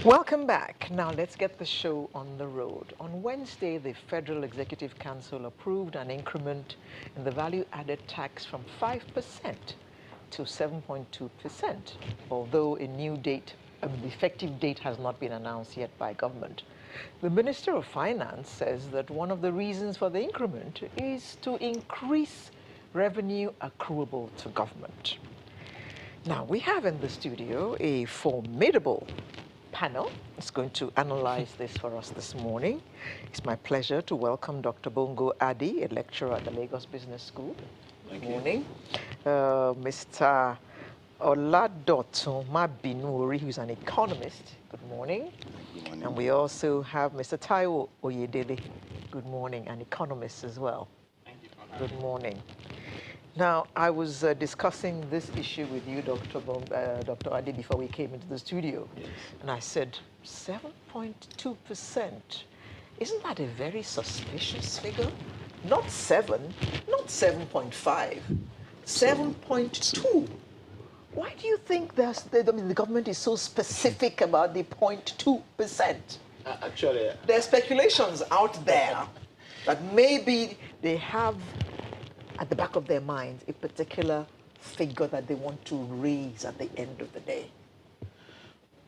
Welcome back. Now let's get the show on the road. On Wednesday, the Federal Executive Council approved an increment in the value-added tax from 5% to 7.2%, although a new date, the effective date has not been announced yet by government. The Minister of Finance says that one of the reasons for the increment is to increase revenue accruable to government. Now, we have in the studio a formidable panel is going to analyze this for us this morning. It's my pleasure to welcome Dr. Bongo Adi, a lecturer at the Lagos Business School. Good morning. Mr. Oladotun Mabinuri, who's an economist. Good morning. Good morning. And we also have Mr. Taiwo Oyedele. Good morning, an economist as well. Thank you. Good morning. Now, I was discussing this issue with you, Dr. Adi, before we came into the studio. Yes. And I said, 7.2%. Isn't that a very suspicious figure? Not 7, not 7.5, 7.2. Why do you think the government is so specific about the 0.2%? Actually, There are speculations out there that maybe they have at the back of their minds a particular figure that they want to raise at the end of the day.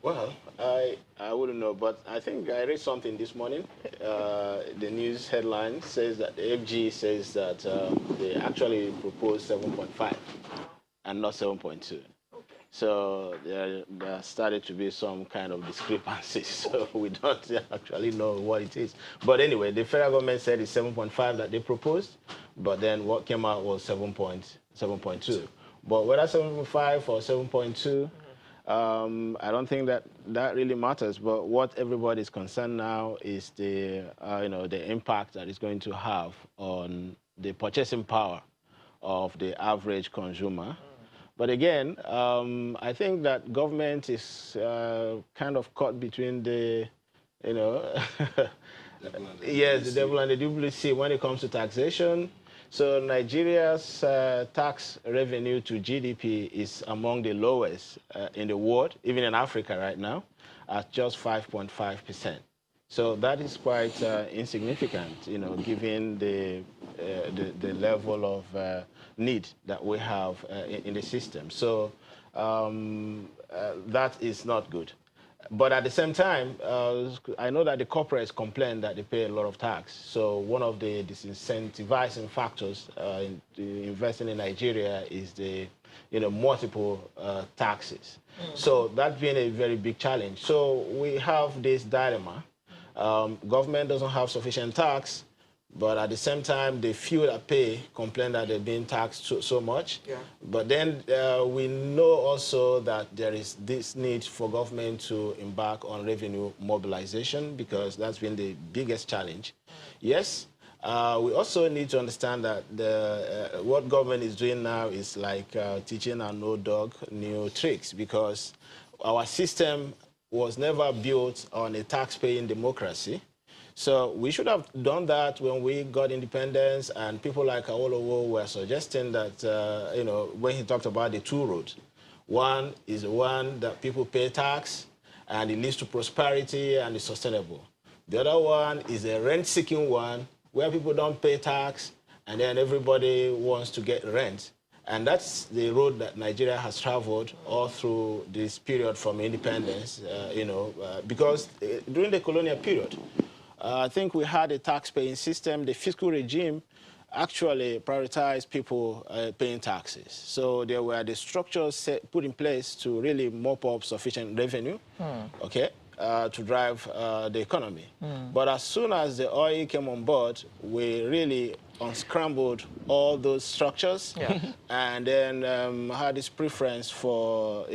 well, I wouldn't know, but I think I read something this morning. The news headline says that the FG says that they actually proposed 7.5 and not 7.2. So there started to be some kind of discrepancies. So we don't actually know what it is. But anyway, the federal government said it's 7.5 that they proposed, but then what came out was 7.2. But whether 7.5 or 7.2, I don't think that really matters. But what everybody is concerned now is the the impact that it's going to have on the purchasing power of the average consumer. But again, I think that government is kind of caught between the, yes, the devil and the deep sea when it comes to taxation. So Nigeria's tax revenue to GDP is among the lowest in the world, even in Africa right now, at just 5.5%. So that is quite insignificant, given the level of need that we have in the system. So that is not good. But at the same time, I know that the corporates complain that they pay a lot of tax. So one of the disincentivizing factors in investing in Nigeria is the multiple taxes. So that's been a very big challenge. So we have this dilemma. Government doesn't have sufficient tax, but at the same time, the few that pay complain that they're being taxed so much. Yeah. But then we know also that there is this need for government to embark on revenue mobilization because that's been the biggest challenge. Yes, we also need to understand that what government is doing now is like teaching an old dog new tricks because our system was never built on a tax-paying democracy. So we should have done that when we got independence, and people like Awolowo were suggesting that, when he talked about the two roads. One is the one that people pay tax, and it leads to prosperity and is sustainable. The other one is a rent-seeking one, where people don't pay tax, and then everybody wants to get rent. And that's the road that Nigeria has traveled all through this period from independence, because during the colonial period, I think we had a tax-paying system. The fiscal regime actually prioritized people paying taxes. So there were the structures put in place to really mop up sufficient revenue, to drive the economy. But as soon as the oil came on board, we really unscrambled all those structures, and then had this preference for,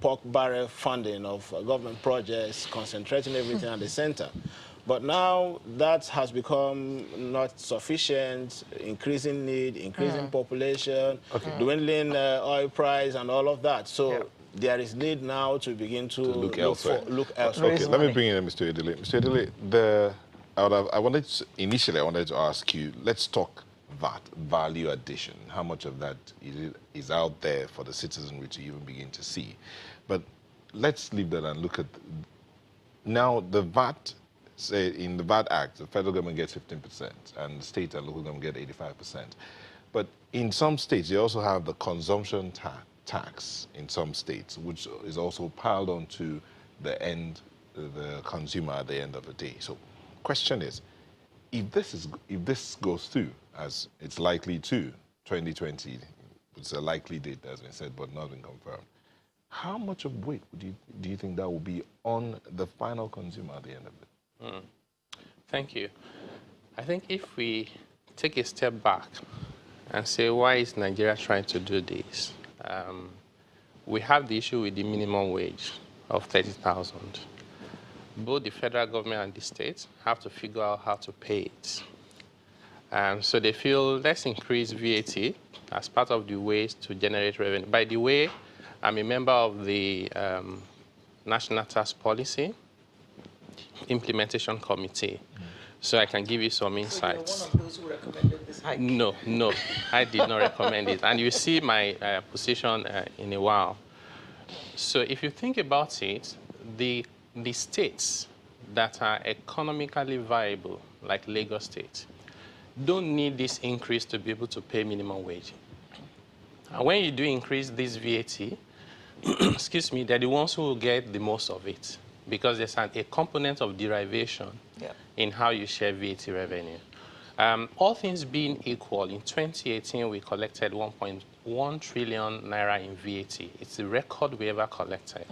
pork barrel funding of government projects, concentrating everything at the center. But now that has become not sufficient, increasing need, increasing population, dwindling oil price, and all of that. So there is need now to begin to look elsewhere. Okay, let me bring in Mr. Edele. Mr. Edele, I wanted to ask you, let's talk VAT, value addition. How much of that is out there for the citizenry to even begin to see? But let's leave that and look at now the VAT. Say in the VAT Act, the federal government gets 15%, and state and local government get 85%. But in some states, you also have the consumption tax in some states, which is also piled onto the consumer at the end of the day. So, question is, if this goes through as it's likely to, 2020, it's a likely date, as been said, but not been confirmed. How much of weight do you think that will be on the final consumer at the end of it? Thank you. I think if we take a step back and say, why is Nigeria trying to do this? We have the issue with the minimum wage of 30,000. Both the federal government and the states have to figure out how to pay it. So they feel, let's increase VAT as part of the ways to generate revenue. By the way, I'm a member of the National Tax Policy Implementation Committee. So I can give you some insights. So you're one of those who recommended this hike? No, I did not recommend it. And you see my position in a while. So if you think about it, the states that are economically viable, like Lagos State, don't need this increase to be able to pay minimum wage. And when you do increase this VAT, excuse me, they're the ones who will get the most of it, because there's a component of derivation in how you share VAT revenue. All things being equal, in 2018, we collected 1.1 trillion naira in VAT. It's the record we ever collected.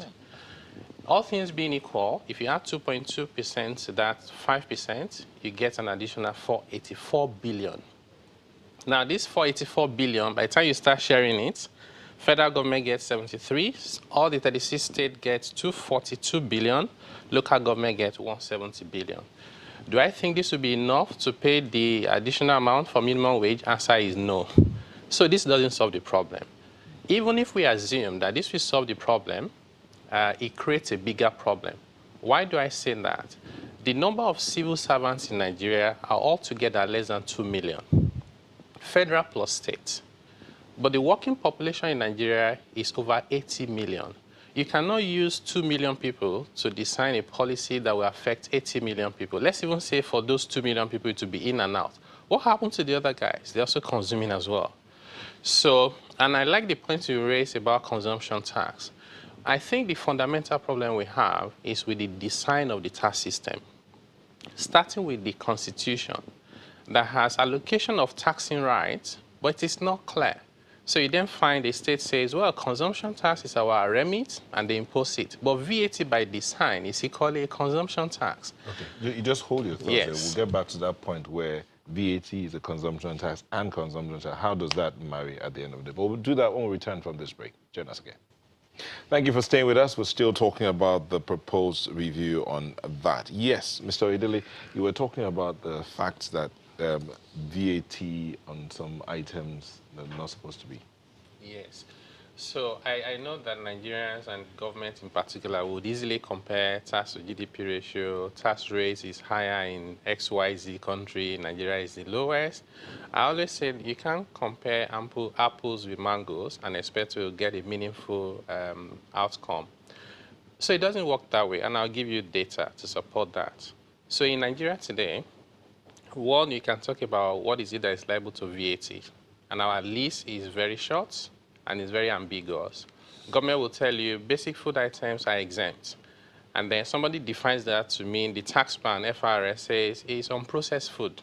All things being equal, if you add 2.2% to that 5%, you get an additional 484 billion. Now, this 484 billion, by the time you start sharing it, federal government gets 73, all the 36 states get 242 billion, local government gets 170 billion. Do I think this will be enough to pay the additional amount for minimum wage? Answer is no. So this doesn't solve the problem. Even if we assume that this will solve the problem, it creates a bigger problem. Why do I say that? The number of civil servants in Nigeria are altogether less than 2 million, federal plus state. But the working population in Nigeria is over 80 million. You cannot use 2 million people to design a policy that will affect 80 million people. Let's even say for those 2 million people to be in and out. What happened to the other guys? They're also consuming as well. So, and I like the point you raised about consumption tax. I think the fundamental problem we have is with the design of the tax system, starting with the Constitution that has allocation of taxing rights, but it is not clear. So you then find the state says, well, consumption tax is our remit, and they impose it. But VAT by design is equally a consumption tax. Okay, you just hold your thoughts there. Yes. We'll get back to that point where VAT is a consumption tax and consumption tax. How does that marry at the end of the day? But we'll do that when we return from this break. Join us again. Thank you for staying with us. We're still talking about the proposed review on VAT. Yes, Mr. Idili, you were talking about the fact that VAT on some items that are not supposed to be. Yes. So I know that Nigerians and government in particular would easily compare tax to GDP ratio. Tax rate is higher in XYZ country. Nigeria is the lowest. I always say you can't compare apples with mangoes and expect to get a meaningful outcome. So it doesn't work that way, and I'll give you data to support that. So in Nigeria today, one, you can talk about what is it that is liable to VAT. And our list is very short and it's very ambiguous. Government will tell you basic food items are exempt. And then somebody defines that to mean the tax plan, FRS, says is unprocessed food.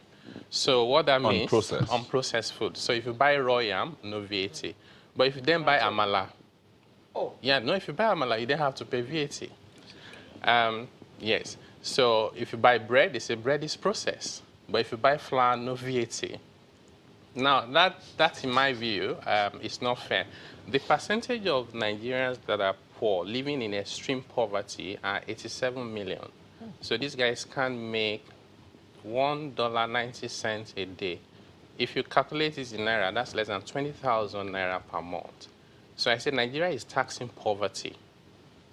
So what that means, unprocessed food. So if you buy raw yam, no VAT. But if you then buy amala, if you buy amala, you then have to pay VAT. Yes. So if you buy bread, they say bread is processed. But if you buy flour, no VAT. Now, that in my view, is not fair. The percentage of Nigerians that are poor, living in extreme poverty, are 87 million. So these guys can make $1.90 a day. If you calculate it in naira, that's less than 20,000 naira per month. So I said Nigeria is taxing poverty,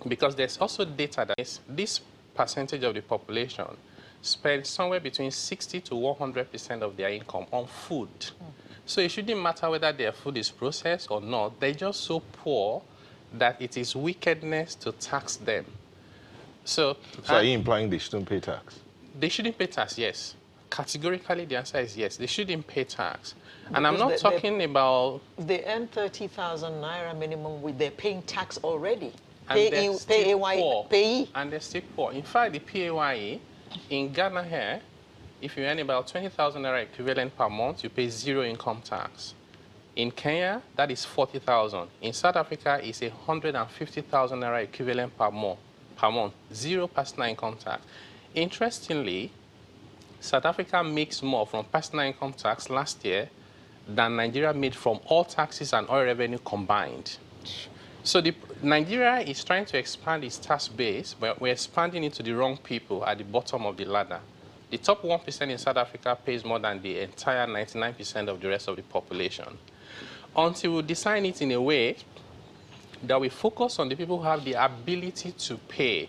because there's also data that this percentage of the population spend somewhere between 60 to 100% of their income on food. So it shouldn't matter whether their food is processed or not. They're just so poor that it is wickedness to tax them. So are you implying they shouldn't pay tax? They shouldn't pay tax, yes. Categorically, the answer is yes. They shouldn't pay tax. And I'm Because not talking about... They earn 30,000 naira minimum, they're paying tax already. And they're still poor. Payee. And they're still poor. In fact, the PAYE in Ghana here, if you earn about 20,000 naira equivalent per month, you pay 0 income tax. In Kenya, that is 40,000. In South Africa, it's 150,000 naira equivalent per month, 0 personal income tax. Interestingly, South Africa makes more from personal income tax last year than Nigeria made from all taxes and oil revenue combined. So Nigeria is trying to expand its tax base, but we're expanding it to the wrong people at the bottom of the ladder. The top 1% in South Africa pays more than the entire 99% of the rest of the population. Until we design it in a way that we focus on the people who have the ability to pay.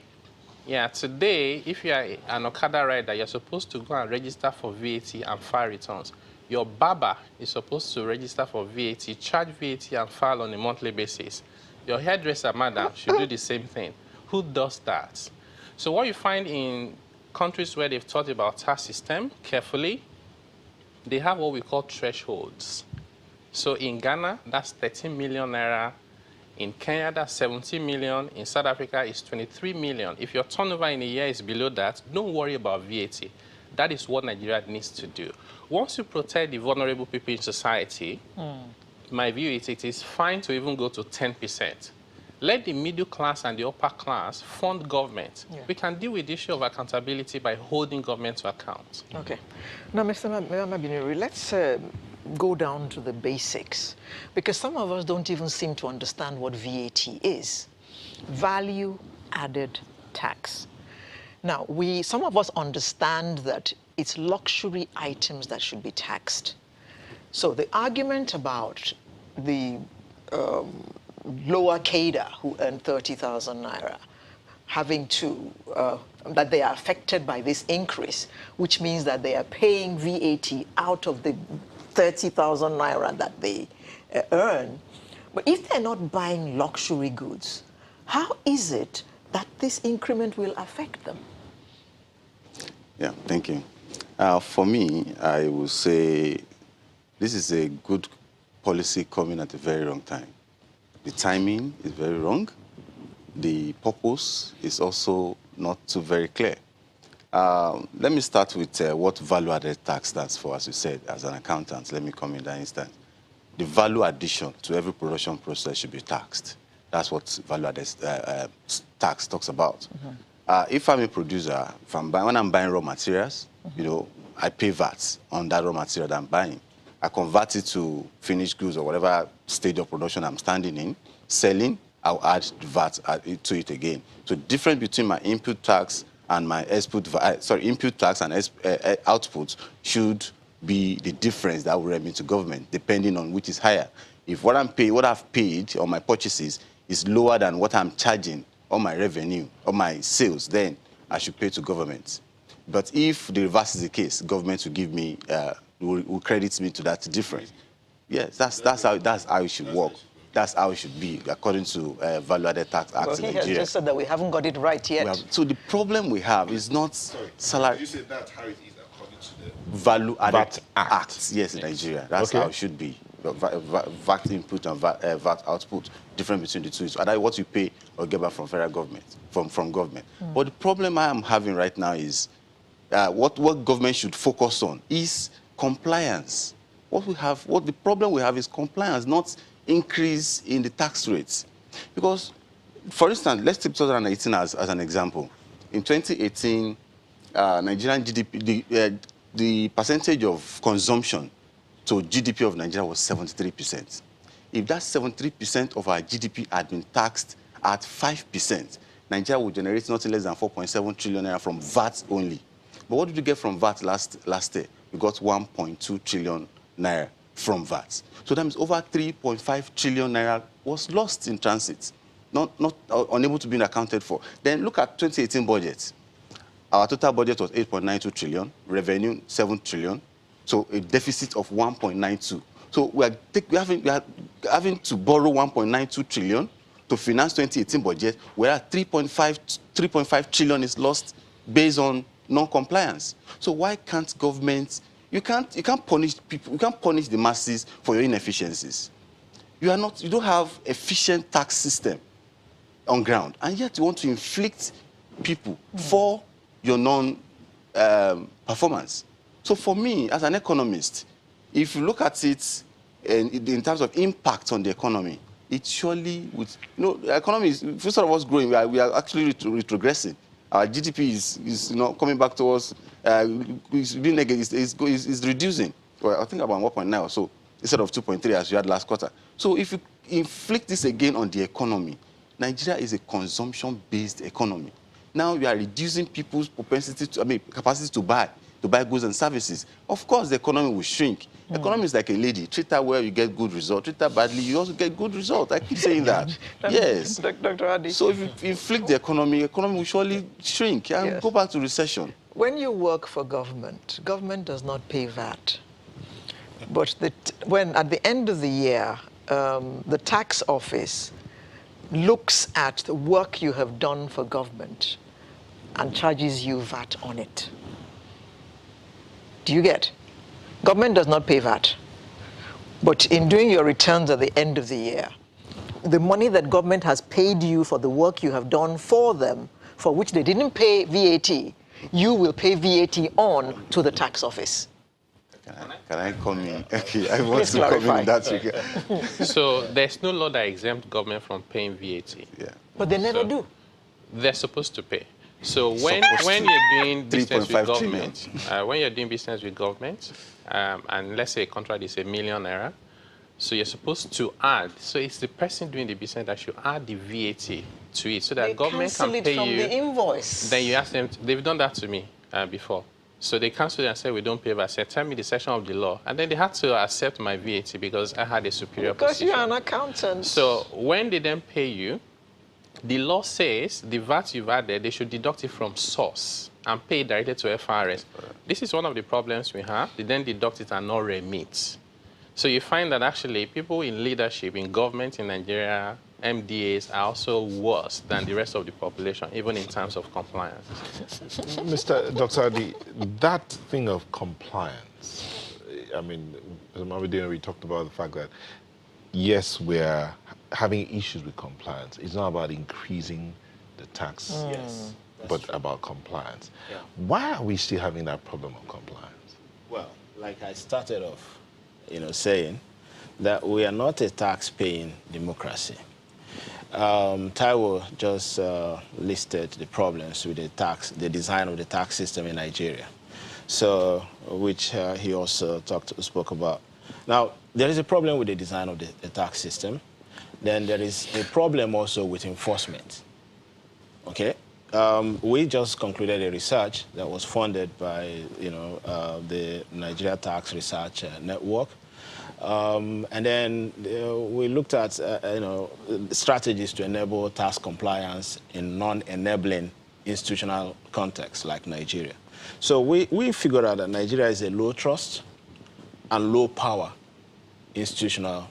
Yeah, today, if you are an Okada rider, you're supposed to go and register for VAT and file returns. Your barber is supposed to register for VAT, charge VAT, and file on a monthly basis. Your hairdresser, madam, should do the same thing. Who does that? So what you find in countries where they've thought about tax system carefully, they have what we call thresholds. So in Ghana, that's 13 million naira. In Kenya, that's 17 million. In South Africa, it's 23 million. If your turnover in a year is below that, don't worry about VAT. That is what Nigeria needs to do. Once you protect the vulnerable people in society, my view is it is fine to even go to 10%. Let the middle class and the upper class fund government. Yeah. We can deal with the issue of accountability by holding government to account. Okay. Now, Mr. Mabinuri, let's go down to the basics, because some of us don't even seem to understand what VAT is. Value added tax. Now, some of us understand that it's luxury items that should be taxed. So the argument about the lower cadre who earn 30,000 naira having to, that they are affected by this increase, which means that they are paying VAT out of the 30,000 naira that they earn. But if they're not buying luxury goods, how is it that this increment will affect them? Yeah, thank you. For me, I would say this is a good policy coming at a very wrong time. The timing is very wrong. The purpose is also not too very clear. Let me start with what value-added tax stands for, as you said, as an accountant. Let me come in that instant. The value addition to every production process should be taxed. That's what value-added tax talks about. If I'm a producer, when I'm buying raw materials, you know, I pay VAT on that raw material that I'm buying. I convert it to finished goods or whatever stage of production I'm standing in, selling, I'll add VAT to it again. So the difference between my input tax and my input tax and output should be the difference that will remit to government, depending on which is higher. If what I've paid on my purchases is lower than what I'm charging on my revenue, on my sales, then I should pay to government. But if the reverse is the case, government will give me, will credit me to that difference. Yes, that's how it should work. That's how it should be, according to Value-Added Tax Act in Nigeria. He has just said that we haven't got it right yet. So the problem we have is not salary. You said that's how it is according to the Value-Added Act. Yes, in Nigeria. That's how it should be. VAT input and VAT output, difference between the two is either what you pay or get back from federal government, from government. But the problem I am having right now is what government should focus on is compliance. The problem we have is compliance, not increase in the tax rates. Because, for instance, let's take 2018 as an example. In 2018, Nigerian GDP, the percentage of consumption to GDP of Nigeria was 73%. If that 73% of our GDP had been taxed at 5%, Nigeria would generate nothing less than 4.7 trillion naira from VAT only. But what did we get from VAT last year? We got 1.2 trillion naira from VAT. So that means over 3.5 trillion naira was lost in transit, not unable to be accounted for. Then look at 2018 budget. Our total budget was 8.92 trillion, revenue 7 trillion, so a deficit of 1.92. So we are having to borrow 1.92 trillion to finance 2018 budget, where 3.5 trillion is lost based on non-compliance. So why can't government, you can't punish people, you can't punish the masses for your inefficiencies. You don't have efficient tax system on ground, and yet you want to inflict people for your non-performance. So for me, as an economist, if you look at it in terms of impact on the economy, it surely would, the economy is, instead of us growing, we are actually retrogressing. Our GDP is coming back towards, it's being negative, is reducing. Well, I think about 1.9 or so, instead of 2.3 as you had last quarter. So if you inflict this again on the economy, Nigeria is a consumption-based economy. Now you are reducing people's capacity to buy goods and services. Of course, the economy will shrink. The economy is like a lady. Treat her well, you get good result. Treat her badly, you also get good result. I keep saying that. Yes. Dr. Adi. So if you inflict the economy will surely shrink and go back to recession. When you work for government, government does not pay VAT. But when at the end of the year, the tax office looks at the work you have done for government and charges you VAT on it. Do you get? Government does not pay VAT. But in doing your returns at the end of the year, the money that government has paid you for the work you have done for them, for which they didn't pay VAT, you will pay VAT on to the tax office. Can I come in? Okay, I want to come in that regard. So there's no law that exempts government from paying VAT. Yeah. But they never do. They're supposed to pay. So when you're doing business with government, and let's say a contract is ₦1 million, so you're supposed to add. So it's the person doing the business that should add the VAT to it, so that they government can pay you. Cancel it from the invoice. Then you ask them. They've done that to me before. So they cancelled it and said, we don't pay VAT. I said, tell me the section of the law. And then they had to accept my VAT because I had a superior position. Because you're an accountant. So when they then pay you, the law says the VAT you've added, they should deduct it from source and pay it directly to FRS. This is one of the problems we have. They then deduct it and not remit. So you find that actually people in leadership, in government in Nigeria, MDAs are also worse than the rest of the population, even in terms of compliance. Mr. Dr. Adi, that thing of compliance, I mean, we talked about the fact that, yes, we're having issues with compliance. It's not about increasing the tax, Yes, but true. about compliance. Yeah. Why are we still having that problem of compliance? Well, like I started off, saying that we are not a tax-paying democracy. Taiwo just listed the problems with the design of the tax system in Nigeria, so which he also spoke about. Now, there is a problem with the design of the tax system. Then there is a problem also with enforcement. Okay, we just concluded a research that was funded by the Nigeria Tax Research Network. And then we looked at strategies to enable tax compliance in non-enabling institutional contexts like Nigeria. So we figured out that Nigeria is a low trust and low power institutional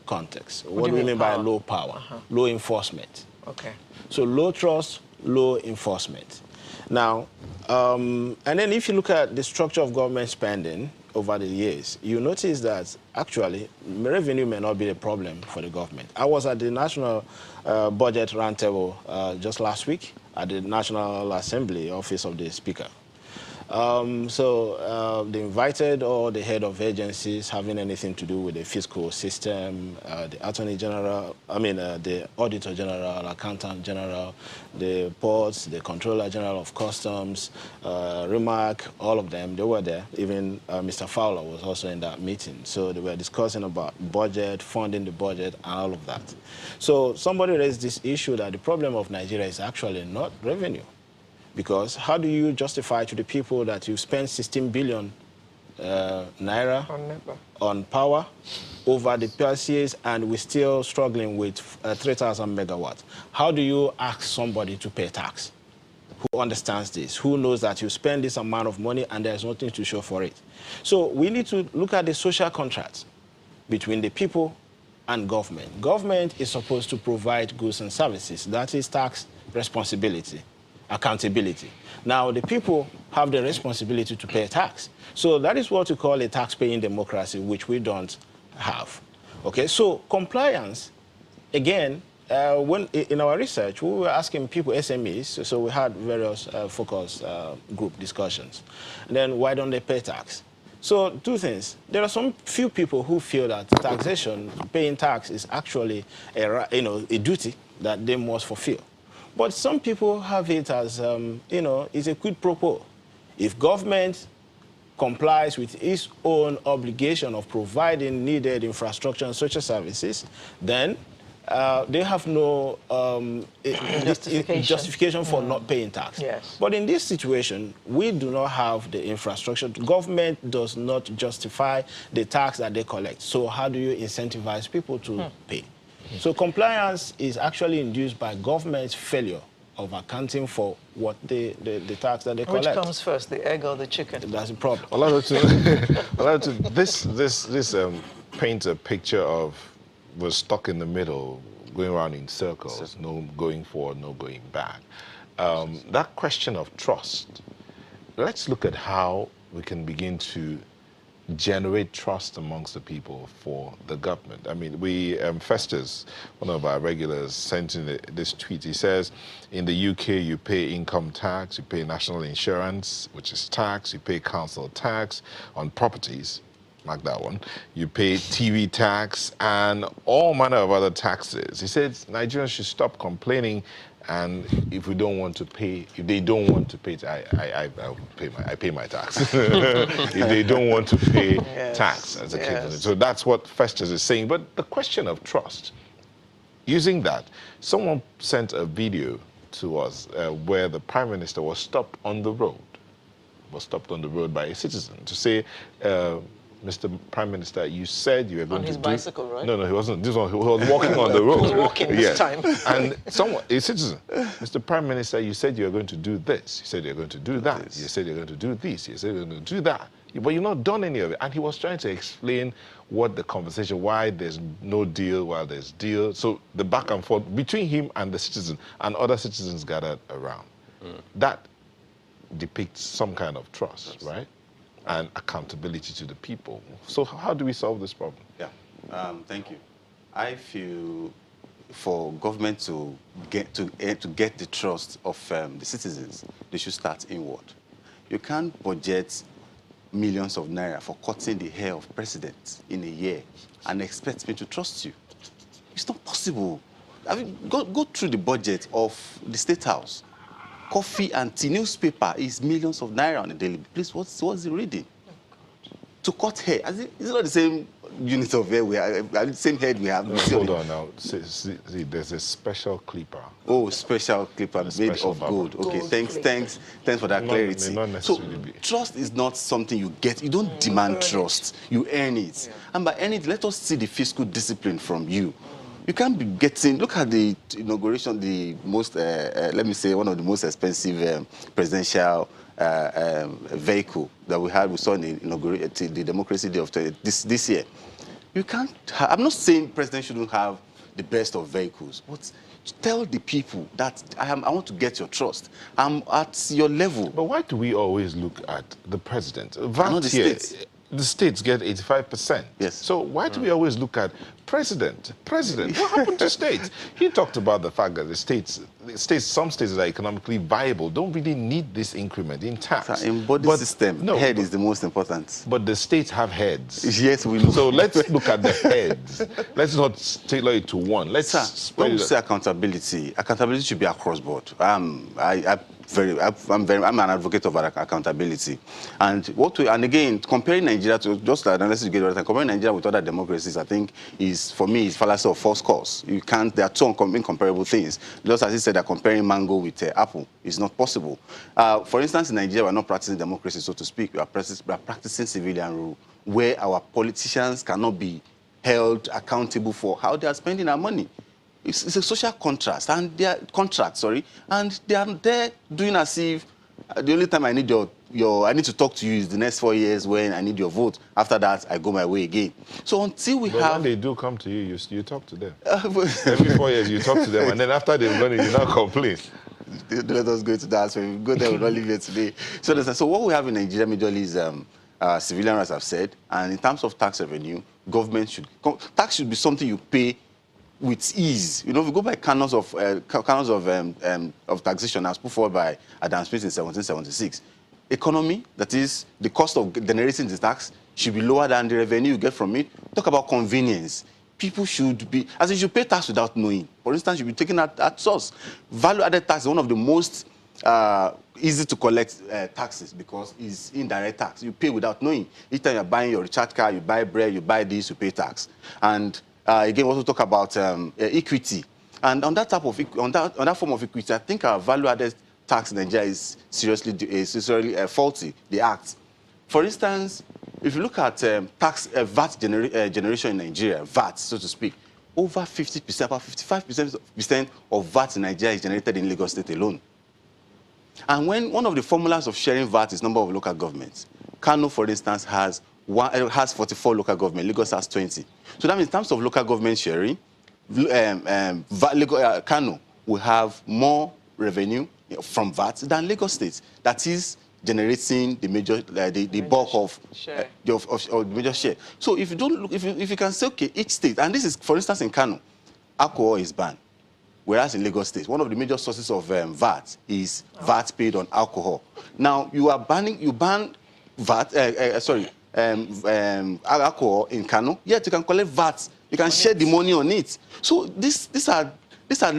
context. What do we mean by low power? Low enforcement. Okay. So low trust, low enforcement. Now, and then if you look at the structure of government spending over the years, you notice that actually revenue may not be a problem for the government. I was at the National Budget Roundtable just last week at the National Assembly Office of the Speaker. They invited all the head of agencies having anything to do with the fiscal system, the Attorney General, the Auditor General, Accountant General, the ports, the Controller General of Customs, Remark, all of them, they were there. Even Mr. Fowler was also in that meeting. So they were discussing about budget, funding the budget, and all of that. So somebody raised this issue that the problem of Nigeria is actually not revenue. Because how do you justify to the people that you spend 16 billion naira on power over the PLCs and we're still struggling with 3,000 megawatts? How do you ask somebody to pay tax who understands this, who knows that you spend this amount of money and there's nothing to show for it? So we need to look at the social contract between the people and government. Government is supposed to provide goods and services. That is tax responsibility, accountability. Now, the people have the responsibility to pay tax. So that is what we call a tax-paying democracy, which we don't have. Okay, so compliance, again, when in our research, we were asking people, SMEs, so we had various focus group discussions. And then why don't they pay tax? So two things. There are some few people who feel that taxation, paying tax, is actually a duty that they must fulfill. But some people have it as, it's a quid pro quo. If government complies with its own obligation of providing needed infrastructure and social services, then they have no justification for not paying tax. Yes. But in this situation, we do not have the infrastructure. Government does not justify the tax that they collect. So how do you incentivize people to pay? So compliance is actually induced by government's failure of accounting for what the tax that they collect. Which comes first, the egg or the chicken? That's the problem. This paints a picture of we're stuck in the middle, going around in circles, no going forward, no going back. That question of trust, let's look at how we can begin to generate trust amongst the people for the government. I mean, Festus, one of our regulars, sent in this tweet. He says, in the UK, you pay income tax, you pay national insurance, which is tax, you pay council tax on properties, mark that one, you pay TV tax and all manner of other taxes. He said Nigerians should stop complaining, and if we don't want to pay, if they don't want to pay, I pay my tax. If they don't want to pay tax as a kid. So that's what Festus is saying. But the question of trust, using that, someone sent a video to us where the Prime Minister was stopped on the road, by a citizen to say, Mr. Prime Minister, you said you were going to do... On his bicycle, right? No, he wasn't. He was walking on the road. He was walking this time. And a citizen, Mr. Prime Minister, you said you were going to do this. You said you're going to do that. You said you're going to do this. You said you're going to do that. But you've not done any of it. And he was trying to explain what the conversation, why there's no deal while there's deal. So the back and forth between him and the citizen and other citizens gathered around. That depicts some kind of trust, right? And accountability to the people. So how do we solve this problem? Yeah, thank you. I feel for government to get the trust of the citizens, they should start inward. You can't budget millions of naira for cutting the hair of president in a year and expect me to trust you. It's not possible. I mean, go through the budget of the State House. Coffee and tea, newspaper is millions of naira on a daily. Please, what's the reading? To cut hair, is it not the same unit of hair we have, the same head we have? No, hold on now. See, there's a special clipper. Oh, special clipper made of gold. Okay, thanks for that clarity. Not necessarily be. Trust is not something you get. You don't demand trust. You earn it. Yeah. And by earning it, let us see the fiscal discipline from you. You can't be getting, look at the inauguration, the most, let me say, one of the most expensive presidential vehicle that we saw in the Democracy Day of this year. You can't, I'm not saying president shouldn't have the best of vehicles, but tell the people that I want to get your trust. I'm at your level. But why do we always look at the president? VAT here, the states get 85%. Yes. So why do we always look at president? What happened to states? He talked about the fact that some states that are economically viable don't really need this increment in tax. In body system, head is the most important. But the states have heads. Yes, we know. So let's look at the heads. Let's not tailor it to one. Let's when we say accountability should be across board. I'm an advocate of accountability, and again, comparing Nigeria to comparing Nigeria with other democracies, I think for me is fallacy of false cause. You can't. There are two incomparable things. Just as he said, that comparing mango with apple is not possible. For instance, in Nigeria, we're not practicing democracy, so to speak. We are practicing civilian rule, where our politicians cannot be held accountable for how they are spending our money. It's a social contract, and they are there doing as if the only time I need your I need to talk to you is the next 4 years when I need your vote. After that, I go my way again. So until we but have... when they do come to you, you talk to them. Every 4 years, you talk to them, and then after they've gone, you not complain. Let us go to that. So if we go there, we'll not leave here today. So what we have in Nigeria majorly is civilian rights, I've said. And in terms of tax revenue, tax should be something you pay with ease. You know, if you go by canons of taxation as put forward by Adam Smith in 1776, economy, that is the cost of generating the tax, should be lower than the revenue you get from it. Talk about convenience. People should be, as in, you should pay tax without knowing. For instance, you should be taken at source. Value-added tax is one of the most easy to collect taxes because it's indirect tax. You pay without knowing. Each time you're buying your recharge card, you buy bread, you buy this, you pay tax. And again, we also talk about equity. And on that form of equity, I think our value-added tax in Nigeria is seriously faulty, the act. For instance, if you look at VAT generation in Nigeria, VAT, so to speak, over 50%, about 55% of VAT in Nigeria is generated in Lagos State alone. And when one of the formulas of sharing VAT is number of local governments, Kano, for instance, has 44 local governments, Lagos has 20. So that means in terms of local government sharing, Kano will have more revenue from VAT than Lagos State. That is generating the major, the bulk of the major share. So if you don't look, if you can say, okay, each state, and this is, for instance, in Kano, alcohol is banned, whereas in Lagos State, one of the major sources of VAT is VAT paid on alcohol. Now you ban VAT, alcohol in Kano, yet you can collect VAT, you can share the money on it. So these are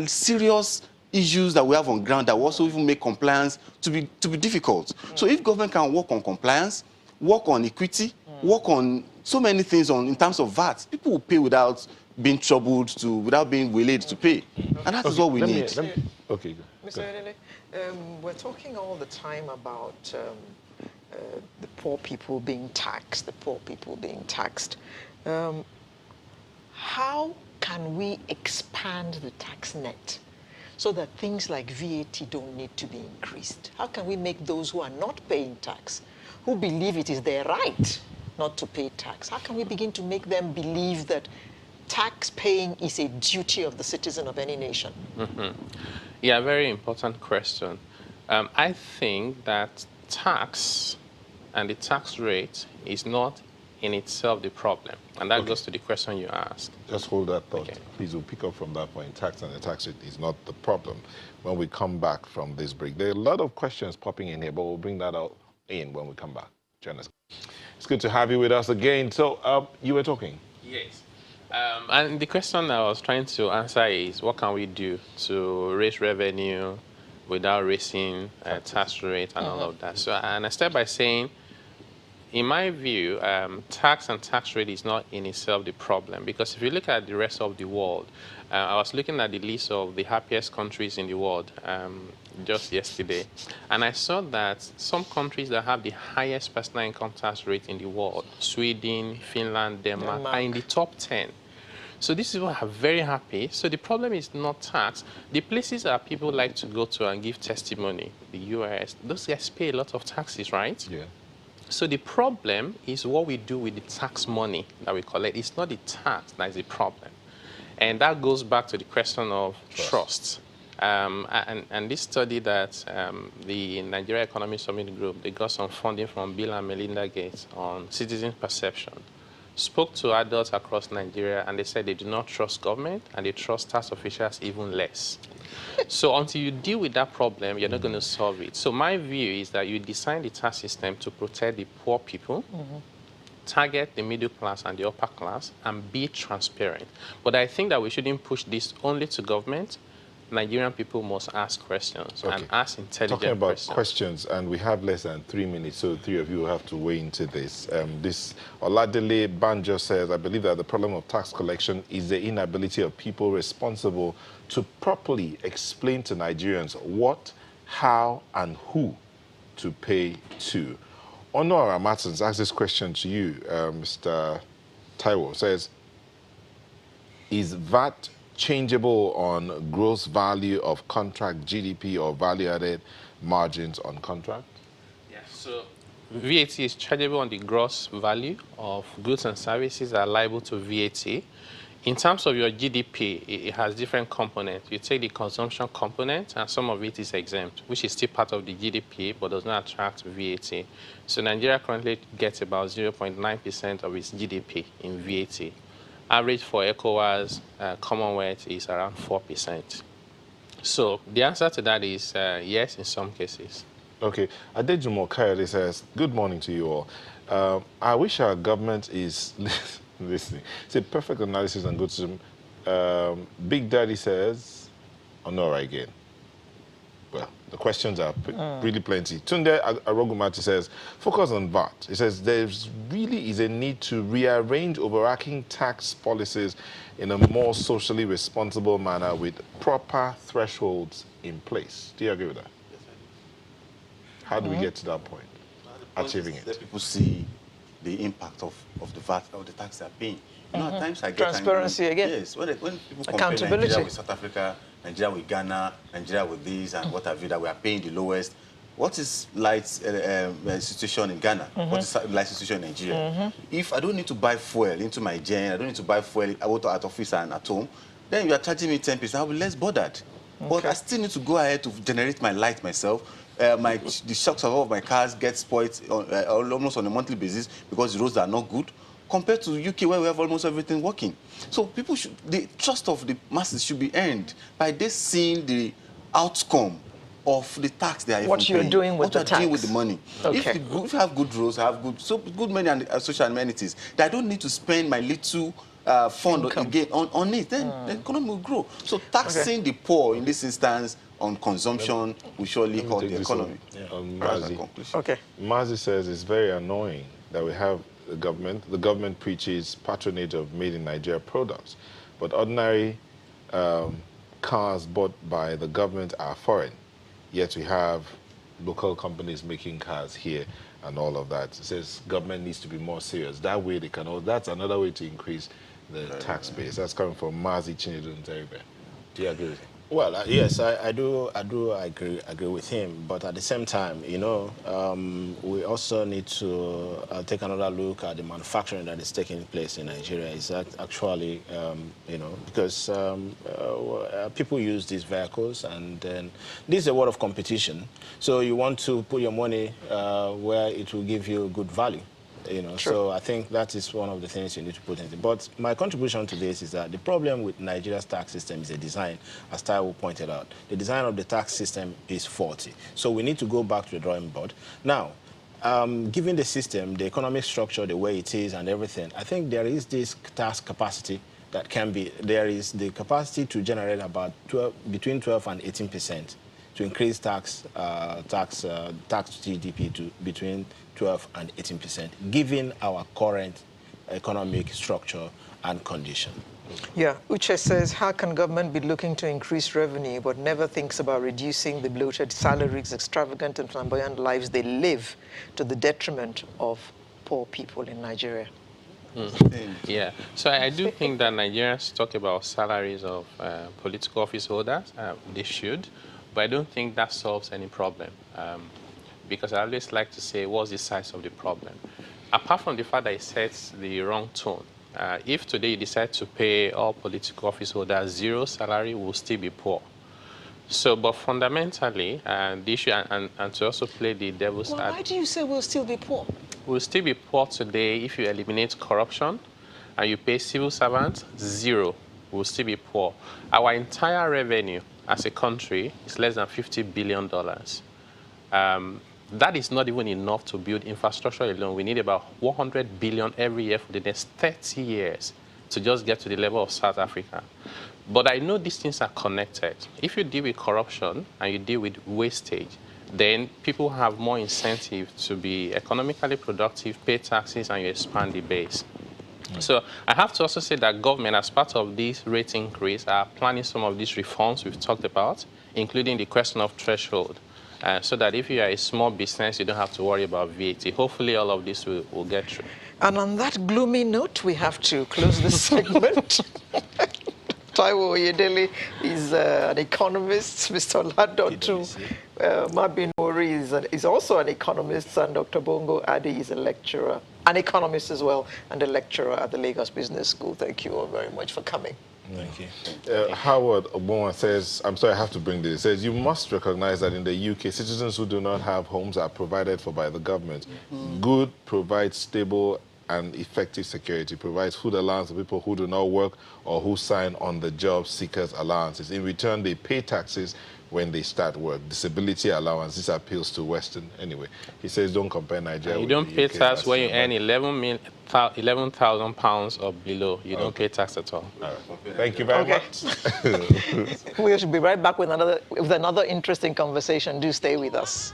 serious issues that we have on ground that will also even make compliance to be difficult. So if government can work on compliance, work on equity, work on so many things in terms of VAT, people will pay without being troubled, without being waylaid to pay. And that is what we need. Okay. Mr. Edele, we're talking all the time about the poor people being taxed, How can we expand the tax net so that things like VAT don't need to be increased? How can we make those who are not paying tax, who believe it is their right not to pay tax, how can we begin to make them believe that tax paying is a duty of the citizen of any nation? Yeah, very important question. I think that tax and the tax rate is not in itself the problem. And that goes to the question you asked. Just hold that thought. Okay. Please, we'll pick up from that point. Tax and the tax rate is not the problem when we come back from this break. There are a lot of questions popping in here, but we'll bring that out in when we come back. Join us. It's good to have you with us again. So you were talking. Yes. And the question I was trying to answer is, what can we do to raise revenue without raising tax rate and all of that? So, and I start by saying, in my view, tax and tax rate is not in itself the problem, because if you look at the rest of the world, I was looking at the list of the happiest countries in the world just yesterday, and I saw that some countries that have the highest personal income tax rate in the world, Sweden, Finland, Denmark, are in the top 10. So these people are very happy. So the problem is not tax. The places that people like to go to and give testimony, the US, those guys pay a lot of taxes, right? Yeah. So the problem is what we do with the tax money that we collect. It's not the tax that is the problem. And that goes back to the question of trust. And this study that the Nigeria Economic Summit Group, they got some funding from Bill and Melinda Gates on citizen perception, spoke to adults across Nigeria, and they said they do not trust government and they trust tax officials even less. So until you deal with that problem, you're not going to solve it. So my view is that you design the tax system to protect the poor people, target the middle class and the upper class, and be transparent. But I think that we shouldn't push this only to government. Nigerian people must ask questions and ask intelligent Talking about questions. and we have less than 3 minutes, so the three of you will have to weigh into this. Oladele Banjo says, I believe that the problem of tax collection is the inability of people responsible to properly explain to Nigerians what, how, and who to pay to. Honor Martins asks this question to you, Mr. Taiwo, says, is VAT changeable on gross value of contract GDP or value-added margins on contract? Yes. So VAT is chargeable on the gross value of goods and services that are liable to VAT. In terms of your GDP, it has different components. You take the consumption component, and some of it is exempt, which is still part of the GDP, but does not attract VAT. So Nigeria currently gets about 0.9% of its GDP in VAT. Average for ECOWAS, Commonwealth is around 4%. So the answer to that is yes, in some cases. Okay, Adejumo Kayode says, good morning to you all. I wish our government is listening. It's a perfect analysis and good system. Big Daddy says, Honora again. Well, the questions are really plenty. Tunde Arogumati says, focus on VAT. He says, there really is a need to rearrange overarching tax policies in a more socially responsible manner with proper thresholds in place. Do you agree with that? How do we get to that point, achieving it? Let people see the impact of the VAT or the tax they're paying. You know, at times I get transparency angry. again. Yes, when people compare Accountability. Nigeria with South Africa, Nigeria with Ghana, Nigeria with this and what have you, that we are paying the lowest. What is light situation in Ghana? What is light situation in Nigeria? If I don't need to buy fuel into my gen, I don't need to buy fuel out at office and at home, then you are charging me 10%. I'll be less bothered. But I still need to go ahead to generate my light myself. The shocks of all of my cars get spoiled almost on a monthly basis because the roads are not good, compared to UK where we have almost everything working. So people the trust of the masses should be earned by they seeing the outcome of the tax they are what you're paying, doing with the tax. What you're doing with the money. Okay. If you have good roads, I have good money and social amenities, that I don't need to spend my little fund again on it, then the economy will grow. So taxing the poor in this instance on consumption will surely hurt the economy. Okay. Mazi says it's very annoying that we have the government preaches patronage of made in Nigeria products, but ordinary cars bought by the government are foreign, yet we have local companies making cars here and all of that. It says government needs to be more serious. That way they can, that's another way to increase the tax base. That's coming from Mazi Chinedu Nteribe. Do you agree with him? Well, yes, I do agree with him. But at the same time, you know, we also need to take another look at the manufacturing that is taking place in Nigeria. Is that actually, you know, because people use these vehicles, and then this is a world of competition. So you want to put your money where it will give you good value. You know, True. so I think that is one of the things you need to put in. But my contribution to this is that the problem with Nigeria's tax system is a design, as Taiwo pointed out. The design of the tax system is faulty. So we need to go back to the drawing board. Now, given the system, the economic structure, the way it is and everything, I think there is this tax capacity that can be, there is the capacity to generate about between 12 and 18% to increase tax GDP to between 12 and 18%, given our current economic structure and condition. Yeah, Uche says, how can government be looking to increase revenue but never thinks about reducing the bloated salaries, extravagant and flamboyant lives they live to the detriment of poor people in Nigeria? Yeah, so I do think that Nigerians talk about salaries of political office holders. They should, but I don't think that solves any problem. Because I always like to say, what's the size of the problem? Apart from the fact that it sets the wrong tone, if today you decide to pay all political office holders zero salary, we'll still be poor. So, but fundamentally, the issue, and to also play the devil's advocate. Why do you say we'll still be poor? We'll still be poor today if you eliminate corruption and you pay civil servants zero. We'll still be poor. Our entire revenue as a country is less than $50 billion. That is not even enough to build infrastructure alone. We need about 100 billion every year for the next 30 years to just get to the level of South Africa. But I know these things are connected. If you deal with corruption and you deal with wastage, then people have more incentive to be economically productive, pay taxes, and you expand the base. So I have to also say that government, as part of this rate increase, are planning some of these reforms we've talked about, including the question of threshold. So that if you are a small business, you don't have to worry about VAT. Hopefully, all of this will get through. And on that gloomy note, we have to close this segment. Taiwo Oyedele is an economist. Mr. Lado too, Mabin Ori. Henry is also an economist, and Dr. Bongo Adi is a lecturer, an economist as well, and a lecturer at the Lagos Business School. Thank you all very much for coming. Thank you. Howard Obama says, I'm sorry, I have to bring this. It says, you must recognize that in the UK, citizens who do not have homes are provided for by the government. Good provides stable and effective security, provides food allowance to people who do not work or who sign on the job seekers allowances. In return, they pay taxes when they start work. Disability allowance, this appeals to Western. Anyway, he says don't compare Nigeria with You don't the pay UK, tax when you but- earn 11,000 pounds or below. You don't pay tax at all. All right. Thank you very much. We should be right back with another interesting conversation. Do stay with us.